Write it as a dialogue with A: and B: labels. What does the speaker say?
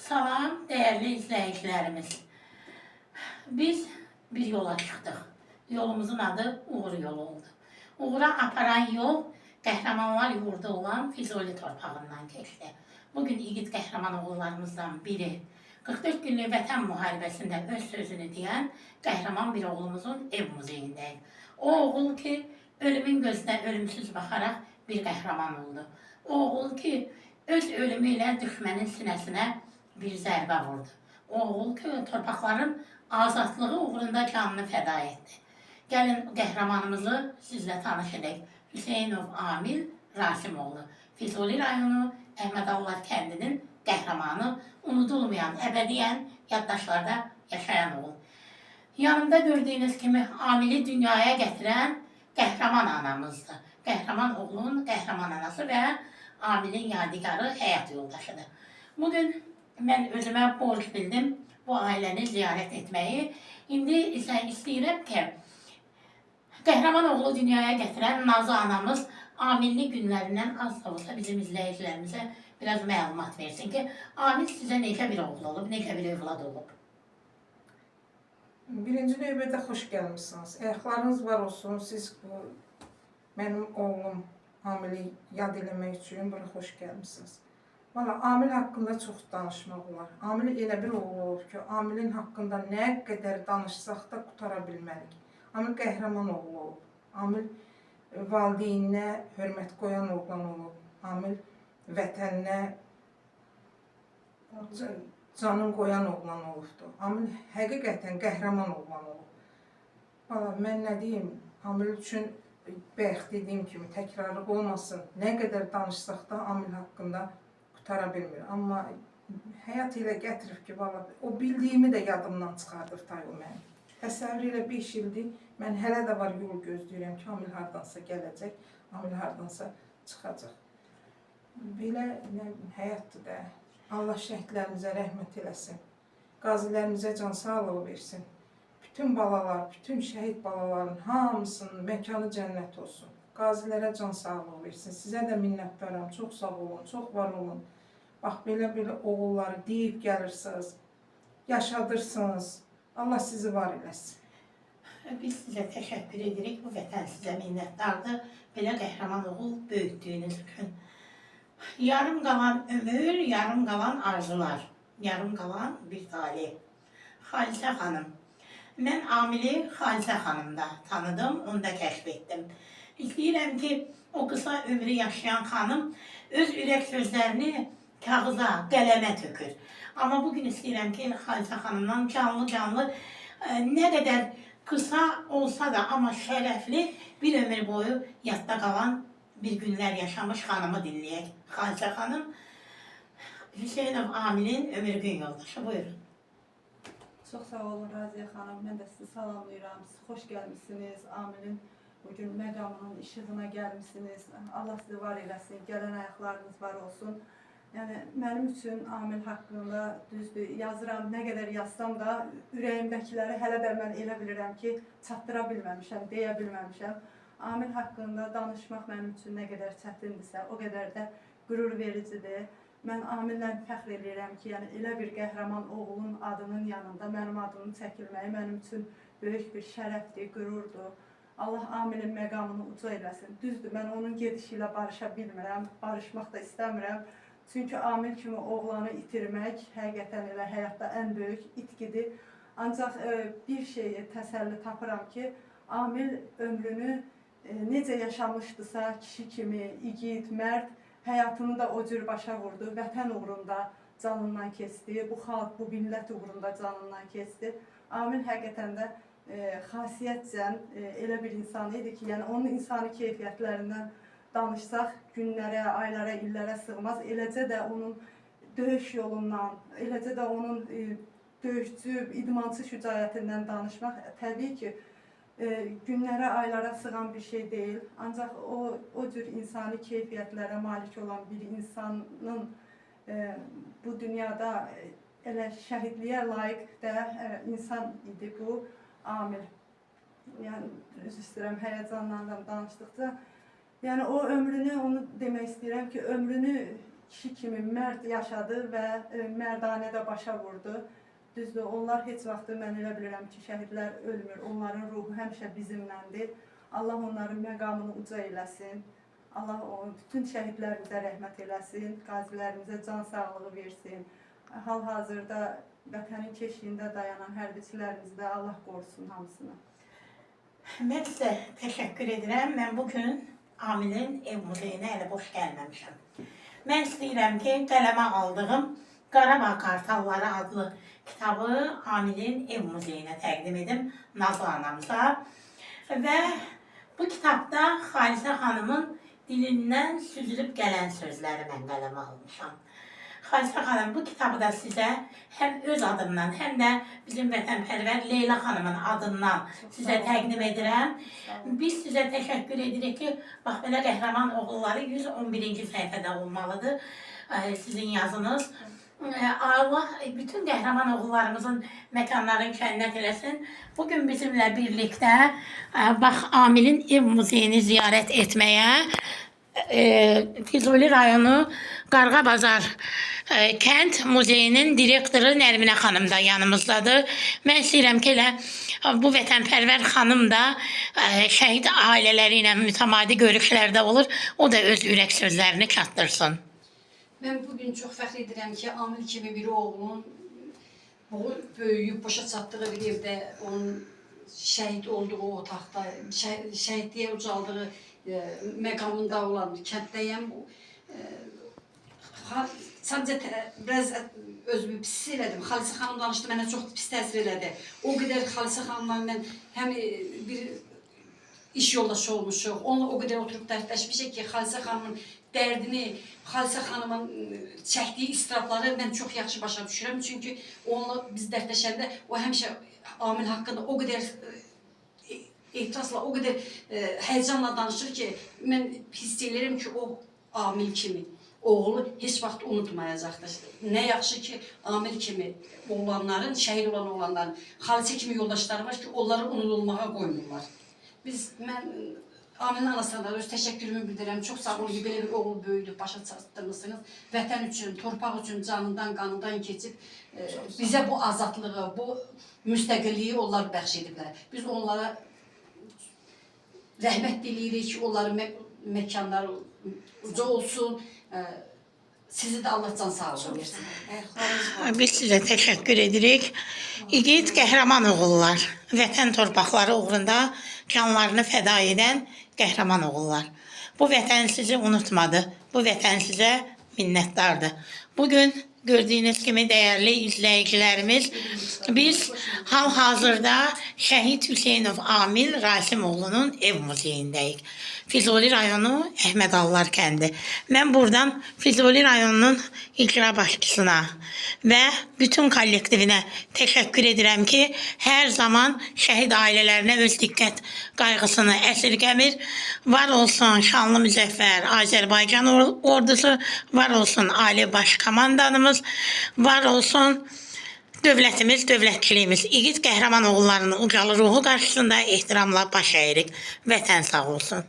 A: Salam, değerli izleyicilerimiz. Biz bir yola çıxdıq. Yolumuzun adı Uğur yolu oldu. Uğura aparan yol qəhrəmanlar yurdu olan Füzuli torpağından keçdi. Bugün igid qəhrəman oğullarımızdan biri 44 günlük vətən müharibəsində öz sözünü deyən qəhrəman bir oğlumuzun ev muzeyindəyik. O oğul ki, ölümün gözünə ölümsüz baxaraq bir qəhrəman oldu. O oğul ki, öz ölümü ilə düşmənin sinəsinə bir zərbə vurdu. O oğul ki, torpaqların azadlığı uğrunda canını fəda etdi. Gəlin qəhrəmanımızı sizlə tanış edək. Hüseynov Amil Rasimoğlu. Füzuli rayonu Əhmədallah kəndinin qəhrəmanı, unudulmayan, əbədiyyən yaddaşlarda yaşayan oğul. Yanımda gördüyünüz kimi Amili dünyaya gətirən qəhrəman anamızdır. Qəhrəman oğlun qəhrəman anası və Amilin yadigarı həyat yoldaşıdır. Bugün mən özümə borc bildim bu ailəni ziyarət etməyi. İndi isə istəyirəm ki, qəhrəman oğlu dünyaya gətirən Nazlı anamız Amilli günlərindən az da olsa bizim izləyicilərimizə biraz məlumat versin ki, Amil sizə necə bir oğul olub, necə bir övlad olub?
B: Birinci növbədə xoş gəlmişsiniz. Ayaqlarınız var olsun. Siz bu mənim oğlum Amili yad eləmək üçün bura xoş gəlmişsiniz. Valla Amil haqqında çox danışmaq olar. Amil elə bir oğul olub ki, Amilin haqqında nə qədər danışsaq da qutara bilmərik. Amil qəhrəman oğul olub. Amil valideyninə hörmət qoyan oğlan olub. Amil vətəninə canın qoyan oğlan olubdur. Amil həqiqətən qəhrəman oğlan olub. Valla mən nə deyim, Amil üçün bayaq dediyim kimi təkrarlıq olmasın. Nə qədər danışsaq da Amil haqqında qutara bilmir. Amma həyat elə gətirib ki, valla o bildiyimi də yadımdan çıxardır tayo mənim. Təsəvvür elə 5 ildir, mən hələ də var yol gözləyirəm ki, Amil hardansa gələcək, Amil hardansa çıxacaq. Belə həyatdır da. Allah şəhidlərimizə rəhmət eləsin. Qazilərimizə can sağlığı versin. Bütün balalar, bütün şəhid balaların hamısının məkanı cənnət olsun. Qazilərə can sağlığı versin. Sizə də minnətdaram. Çox sağ olun, çox var olun. Bax, belə oğulları deyib gəlirsiniz, yaşadırsınız. Allah sizi var eləsin.
A: Biz sizə təşəkkür edirik. Bu vətən sizə minnətdardır. Belə qəhrəman oğul böyütdüyünüz üçün. Yarım qalan ömür, yarım qalan arzular, yarım qalan bir talih. Xalisə xanım. Mən Amili Xalisə xanımda tanıdım, onu da kəşf etdim. İstəyirəm ki, o qısa ömrü yaşayan xanım öz ürək sözlərini kağıza, qələmə tökür. Amma bugün istəyirəm ki, Xalisə xanımdan canlı nə qədər qısa olsa da, amma şərəfli bir ömür boyu yadda qalan bir günlər yaşamış xanımı dinləyək. Xalisə xanım, Hüseynov Amilin ömür gün yoldaşı. Buyurun.
C: Çox sağ olun Raziyə xanım. Mən də sizi salamlayıram. Siz xoş gəlmişsiniz. Amilin bugün məqamının işığına gəlmişsiniz. Allah sizi var eləsin. Gələn ayaqlarınız var olsun. Yəni, mənim üçün Amil haqqında düzdür, yazıram, nə qədər yazsam da ürəyimdəkiləri hələ də mən elə bilirəm ki, çatdıra bilməmişəm, deyə bilməmişəm. Amil haqqında danışmaq mənim üçün nə qədər çətindirsə, o qədər də qürur vericidir. Mən Amillə fəxr edirəm ki, yəni elə bir qəhrəman oğlun adının yanında mənim adımın çəkilməyi mənim üçün böyük bir şərəfdir, qürurdur. Allah Amilin məqamını uca eləsin. Düzdür, mən onun gedişi ilə barışa bilmirəm, barışmaq da istəmirəm. Çünki Amil kimi oğlanı itirmək həqiqətən elə həyatda ən böyük itkidir. Ancaq bir şeyi təsəlli tapıram ki, Amil ömrünü necə yaşamışdısa, kişi kimi, igid, mərd, həyatını da o cür başa vurdu. Vətən uğrunda canından keçdi, bu xalq, bu millət uğrunda canından keçdi. Amil həqiqətən də xasiyyətcən elə bir insan idi ki, yəni onun insani keyfiyyətlərindən danışsaq günlərə, aylara, illərə sığmaz. Eləcə də onun döyüş yolundan, eləcə də onun döyüşçü, idmançı şücaətindən danışmaq təbii ki, günlərə, aylara sığan bir şey deyil. Ancaq o cür insani keyfiyyətlərə malik olan bir insanın bu dünyada elə şəhidliyə layiq də insan idi bu Amil. Yəni, üzr istəyirəm, həyəcanlardan danışdıqca. Yəni o ömrünü, onu demək istəyirəm ki, ömrünü kişi kimi mərd yaşadı və mərdanə də başa vurdu. Düzdür, onlar heç vaxt mən elə bilirəm ki, şəhidlər ölmür. Onların ruhu həmişə bizimləndir. Allah onların məqamını uca eləsin. Allah bütün şəhidlərimizə rəhmət eləsin. Qazilərimizə can sağlığı versin. Hal-hazırda vətənin keşiyində dayanan hərbiçilərimizi də Allah qorusun hamısını.
A: Mən sizə təşəkkür edirəm. Mən bugün Amilin ev muzeyinə elə boş gəlməmişəm. Mən istəyirəm ki, qələmə aldığım Qarabağ Qartalları adlı kitabı Amilin ev muzeyinə təqdim edim Nazlı anamıza. Və bu kitabda Xalisə xanımın dilindən süzülüb gələn sözləri mən qələmə almışam. Xalisə xanım, bu kitabı da sizə həm öz adımdan, həm də bizim vətənpərvər Leyla xanımın adından sizə təqdim edirəm. Biz sizə təşəkkür edirik ki, bax belə qəhrəman oğulları 111-ci səhifədə olmalıdır sizin yazınız. Allah bütün qəhrəman oğullarımızın məkanlarını kənnət eləsin. Bugün bizimlə birlikdə bax Amilin ev muzeyini ziyarət etməyə Füzuli rayonu Qarğabazar kənd muzeyinin direktoru Nərminə xanım da yanımızdadır. Mən istəyirəm ki, elə bu vətənpərvər xanım da şəhid ailələri ilə mütəmadi görüşlərdə olur. O da öz ürək sözlərini çatdırsın.
D: Mən bugün çox fəxr edirəm ki, Amil kimi bir oğlunun böyüyüb başa çatdığı bir evdə, onun şəhid olduğu otaqda, şəhidliyə ucaldığı məqamında olan kənddəyəm. Sadəcə biraz özümü pis elədim. Xalisə xanım danışdı, mənə çox pis təsir elədi. O qədər Xalisə xanımla mən həm bir iş yoldaşı olmuşuq, onunla o qədər oturub dərdləşmişik ki, Xalisə xanımın dərdini, Xalisə xanımın çəkdiyi istirabları mən çox yaxşı başa düşürəm. Çünki onunla biz dərdləşəndə o həmişə Amil haqqında o qədər ehtirasla, o qədər həyəcanla danışır ki, mən hiss edirəm ki, o Amil kimi oğlu heç vaxt unutmayacaqdır. Nə yaxşı ki, Amil kimi oğlanların, şəhid olan oğlanların, Xalisə kimi yoldaşları var ki, onları unudulmağa qoymurlar. Mən Amilin anasına da öz təşəkkürümü bildirəm. Çox sağ olun ki, belə bir oğul böyüdü, başa çatdırmışsınız. Vətən üçün, torpaq üçün canından, qanından keçib bizə bu azadlığı, bu müstəqilliyi onlar bəxş ediblər. Biz onlara rəhmət diləyirik ki, onların məkanları uca olsun. Sizi də Allah can sağlığı versin.
A: Biz sizə təşəkkür edirik. İgid qəhrəman oğullar, vətən torpaqları uğrunda canlarını fəda edən qəhrəman oğullar. Bu vətən sizi unutmadı, bu vətən sizə minnətdardır. Bugün gördüyünüz kimi dəyərli izləyicilərimiz, biz hal-hazırda Şəhid Hüseynov Amil Rasimoğlu'nun ev muzeyindəyik. Füzuli rayonu Əhmədallar kəndi. Mən buradan Füzuli rayonunun icra başçısına və bütün kollektivinə təşəkkür edirəm ki, hər zaman şəhid ailələrinə öz diqqət qayğısını əsirgəmir. Var olsun şanlı müzəffər Azərbaycan ordusu, var olsun Ali Baş Komandanımız, var olsun dövlətimiz, dövlətçiliyimiz. İgid qəhrəman oğullarının ucalı ruhu qarşısında ehtiramla baş əyirik. Vətən sağ olsun.